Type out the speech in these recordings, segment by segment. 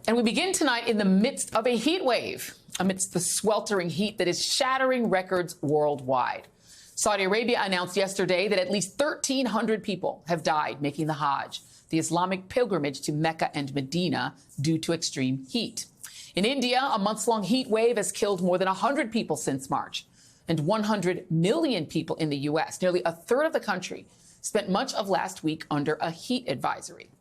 And we begin tonight in the midst of a heat wave, amidst the sweltering heat that is shattering records worldwide. Saudi Arabia announced yesterday that at least 1,300 people have died making the Hajj, the Islamic pilgrimage to Mecca and Medina, due to extreme heat. In India, a months-long heat wave has killed more than 100 people since March. And 100 million people in the U.S., nearly a third of the country, spent much of last week under a heat advisory.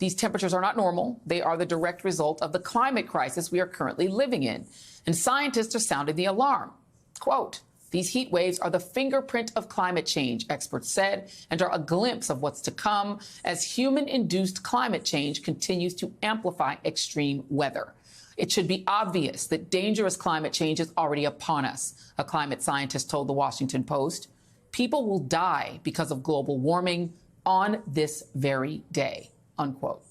These temperatures are not normal. They are the direct result of the climate crisis we are currently living in. And scientists are sounding the alarm. Quote, "These heat waves are the fingerprint of climate change," experts said, and are a glimpse of what's to come as human-induced climate change continues to amplify extreme weather. It should be obvious that dangerous climate change is already upon us, a climate scientist told the Washington Post. People will die because of global warming on this very day, unquote.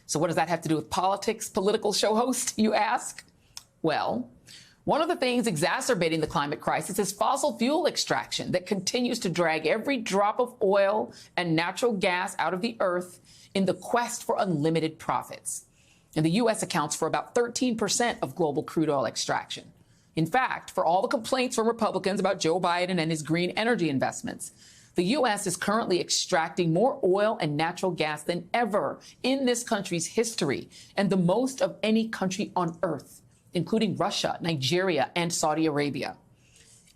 So what does that have to do with politics, political show host, you ask? Well, one of the things exacerbating the climate crisis is fossil fuel extraction that continues to drag every drop of oil and natural gas out of the earth in the quest for unlimited profits. And the U.S. accounts for about 13% of global crude oil extraction. In fact, for all the complaints from Republicans about Joe Biden and his green energy investments, the U.S. is currently extracting more oil and natural gas than ever in this country's history, and the most of any country on earth, including Russia, Nigeria, and Saudi Arabia.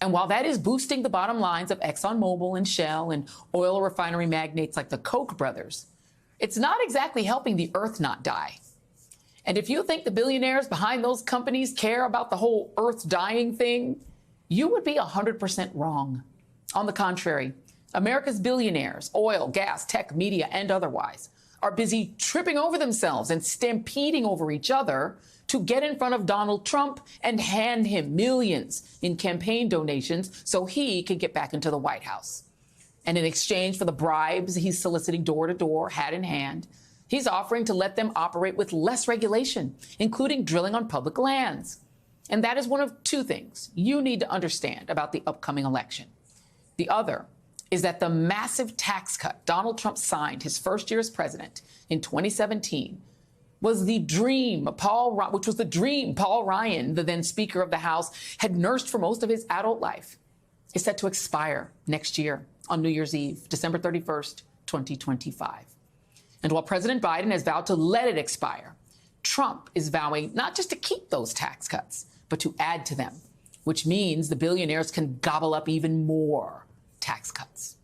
And while that is boosting the bottom lines of ExxonMobil and Shell and oil refinery magnates like the Koch brothers, it's not exactly helping the earth not die. And if you think the billionaires behind those companies care about the whole earth dying thing, you would be 100% wrong. On the contrary, America's billionaires, oil, gas, tech, media, and otherwise, are busy tripping over themselves and stampeding over each other to get in front of Donald Trump and hand him millions in campaign donations so he can get back into the White House. And in exchange for the bribes he's soliciting door to door, hat in hand, he's offering to let them operate with less regulation, including drilling on public lands. And that is one of two things you need to understand about the upcoming election. The other is that the massive tax cut Donald Trump signed his first year as president in 2017 was the dream Paul Ryan, the then Speaker of the House, had nursed for most of his adult life. It's set to expire next year on New Year's Eve, December 31st, 2025. And while President Biden has vowed to let it expire, Trump is vowing not just to keep those tax cuts, but to add to them, which means the billionaires can gobble up even more tax cuts.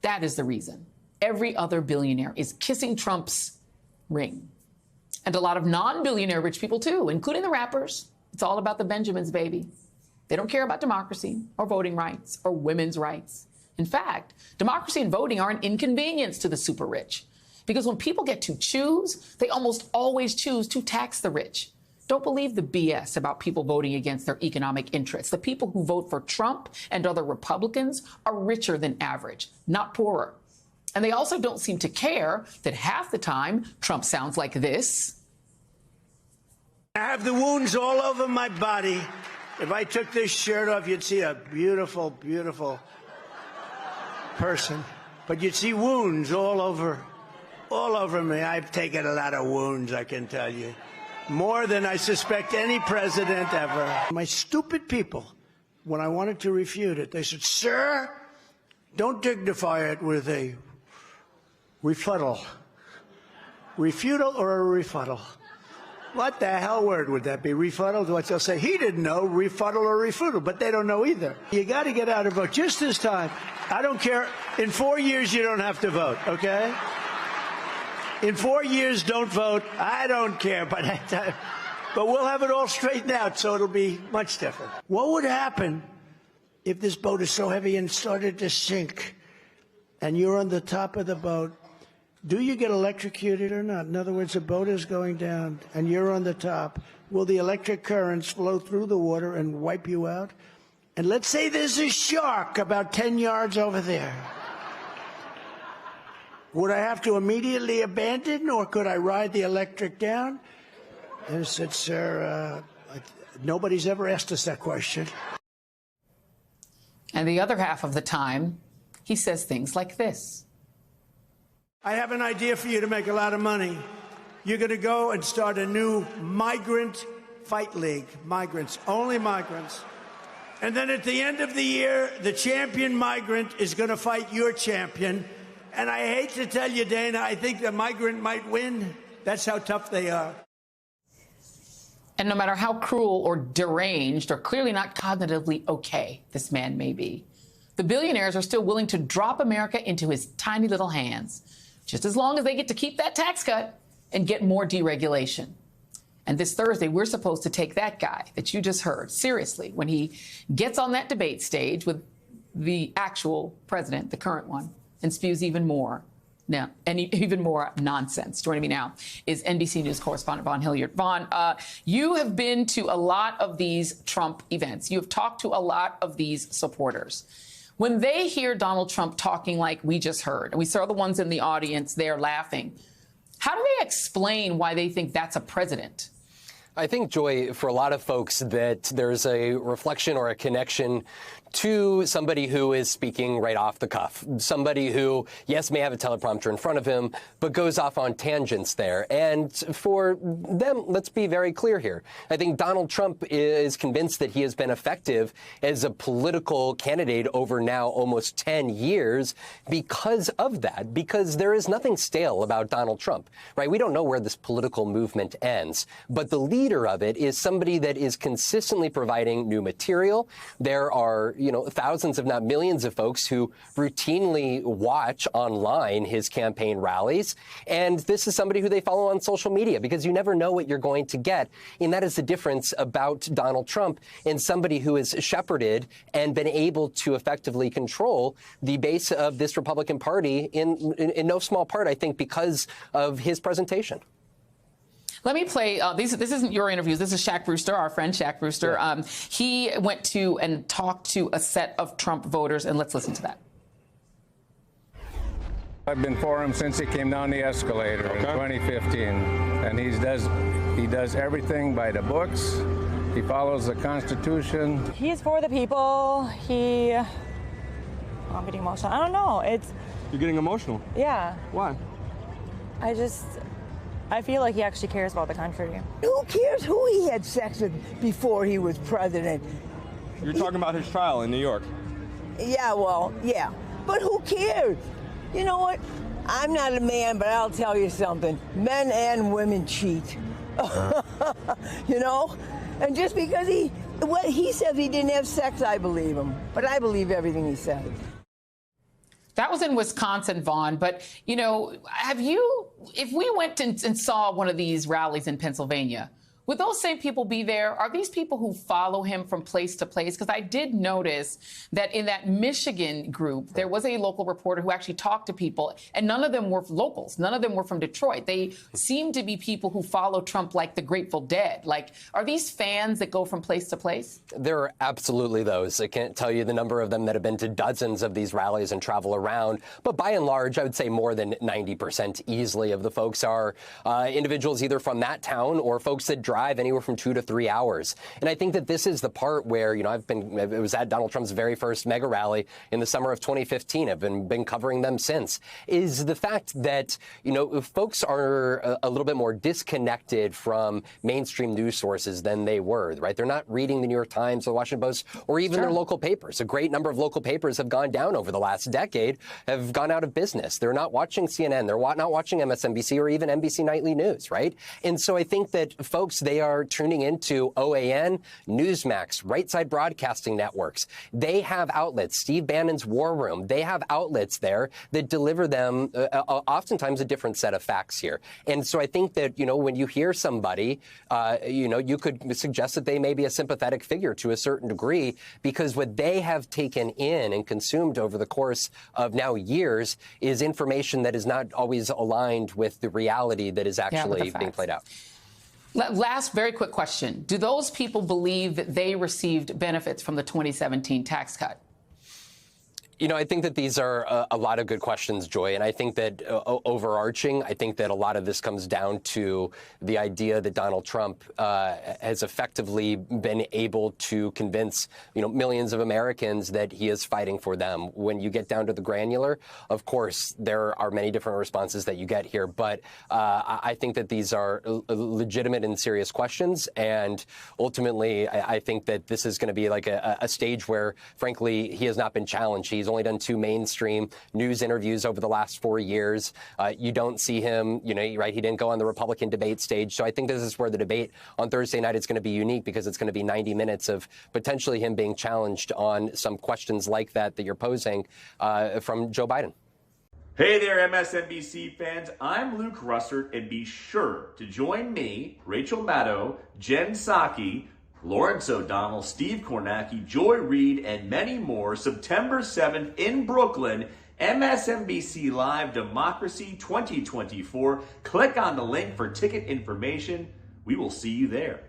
That is the reason every other billionaire is kissing Trump's ring. And a lot of non-billionaire rich people, too, including the rappers. It's all about the Benjamins, baby. They don't care about democracy or voting rights or women's rights. In fact, democracy and voting are an inconvenience to the super rich. Because when people get to choose, they almost always choose to tax the rich. Don't believe the BS about people voting against their economic interests. The people who vote for Trump and other Republicans are richer than average, not poorer. And they also don't seem to care that half the time Trump sounds like this. I have the wounds all over my body. If I took this shirt off, you'd see a beautiful, beautiful person. But you'd see wounds all over me. I've taken a lot of wounds, I can tell you. More than I suspect any president ever. My stupid people, when I wanted to refute it, they said, "Sir, don't dignify it with a rebuttal." Refutal or a rebuttal? What the hell word would that be? Rebuttal? What they'll say, he didn't know, rebuttal or refutal, but they don't know either. You got to get out and vote. Just this time, I don't care. In 4 years, you don't have to vote, okay? In 4 years, don't vote. I don't care. But we'll have it all straightened out, so it'll be much different. What would happen if this boat is so heavy and started to sink, and you're on the top of the boat? Do you get electrocuted or not? In other words, the boat is going down, and you're on the top. Will the electric currents flow through the water and wipe you out? And let's say there's a shark about 10 yards over there. Would I have to immediately abandon, or could I ride the electric down? And I said, "Sir, nobody's ever asked us that question." And the other half of the time, he says things like this. I have an idea for you to make a lot of money. you're going to go and start a new migrant fight league. Migrants, only migrants. And then at the end of the year, the champion migrant is going to fight your champion. And I hate to tell you, Dana, I think the migrant might win. That's how tough they are. And no matter how cruel or deranged or clearly not cognitively okay this man may be, the billionaires are still willing to drop America into his tiny little hands, just as long as they get to keep that tax cut and get more deregulation. And this Thursday, we're supposed to take that guy that you just heard seriously when he gets on that debate stage with the actual president, the current one, and spews even more. Now, and even more nonsense. Joining me now is NBC News correspondent Vaughn Hilliard. Vaughn, you have been to a lot of these Trump events. You have talked to a lot of these supporters. When they hear Donald Trump talking like we just heard, and we saw the ones in the audience there laughing, how do they explain why they think that's a president? I think, Joy, for a lot of folks, that there's a reflection or a connection to somebody who is speaking right off the cuff, somebody who, yes, may have a teleprompter in front of him, but goes off on tangents there. And for them, let's be very clear here. I think Donald Trump is convinced that he has been effective as a political candidate over now almost 10 years because of that, because there is nothing stale about Donald Trump, right? We don't know where this political movement ends, but the leader of it is somebody that is consistently providing new material. There are, thousands, if not millions of folks who routinely watch online his campaign rallies. And this is somebody who they follow on social media because you never know what you're going to get. And that is the difference about Donald Trump and somebody who has shepherded and been able to effectively control the base of this Republican Party in no small part, I think, because of his presentation. Let me play, this isn't your interviews, this is Shaq Brewster, our friend Shaq Brewster. Yeah. He went to and talked to a set of Trump voters, and let's listen to that. I've been for him since he came down the escalator in 2015, and he does everything by the books. He follows the Constitution. He's for the people. I'm getting emotional. I don't know. You're getting emotional? Yeah. Why? I feel like he actually cares about the country. Who cares who he had sex with before he was president? You're talking about his trial in New York. Yeah, well, yeah. But who cares? You know what? I'm not a man, but I'll tell you something. Men and women cheat. And just because he says he didn't have sex, I believe him. But I believe everything he says. That was in Wisconsin, Vaughn. But, if we went and saw one of these rallies in Pennsylvania, would those same people be there? Are these people who follow him from place to place? Because I did notice that in that Michigan group, there was a local reporter who actually talked to people, and none of them were locals. None of them were from Detroit. They seem to be people who follow Trump like the Grateful Dead. Like, are these fans that go from place to place? There are absolutely those. I can't tell you the number of them that have been to dozens of these rallies and travel around. But by and large, I would say more than 90% easily of the folks are individuals either from that town or folks that drive anywhere from 2 to 3 hours. And I think that this is the part where, it was at Donald Trump's very first mega rally in the summer of 2015. I've been covering them since, is the fact that, folks are a little bit more disconnected from mainstream news sources than they were, right? They're not reading the New York Times, the Washington Post, or even their local papers. A great number of local papers have gone down over the last decade, have gone out of business. They're not watching CNN. They're not watching MSNBC or even NBC Nightly News, right? And so I think that folks, they are tuning into OAN, Newsmax, Right Side Broadcasting Networks. They have outlets, Steve Bannon's War Room. They have outlets there that deliver them oftentimes a different set of facts here. And so I think that, when you hear somebody, you could suggest that they may be a sympathetic figure to a certain degree because what they have taken in and consumed over the course of now years is information that is not always aligned with the reality that is actually being played out. Last very quick question. Do those people believe that they received benefits from the 2017 tax cut? You know, I think that these are a lot of good questions, Joy, and I think that overarching, I think that a lot of this comes down to the idea that Donald Trump has effectively been able to convince, millions of Americans that he is fighting for them. When you get down to the granular, of course, there are many different responses that you get here, but I think that these are legitimate and serious questions, and ultimately, I think that this is going to be like a stage where, frankly, he has not been challenged. He's only done 2 mainstream news interviews over the last 4 years. You don't see him, right? He didn't go on the Republican debate stage. So I think this is where the debate on Thursday night is going to be unique, because it's going to be 90 minutes of potentially him being challenged on some questions like that you're posing from Joe Biden. Hey there, MSNBC fans. I'm Luke Russert, and be sure to join me, Rachel Maddow, Jen Psaki, Lawrence O'Donnell, Steve Kornacki, Joy Reid, and many more September 7th in Brooklyn, MSNBC Live Democracy 2024. Click on the link for ticket information. We will see you there.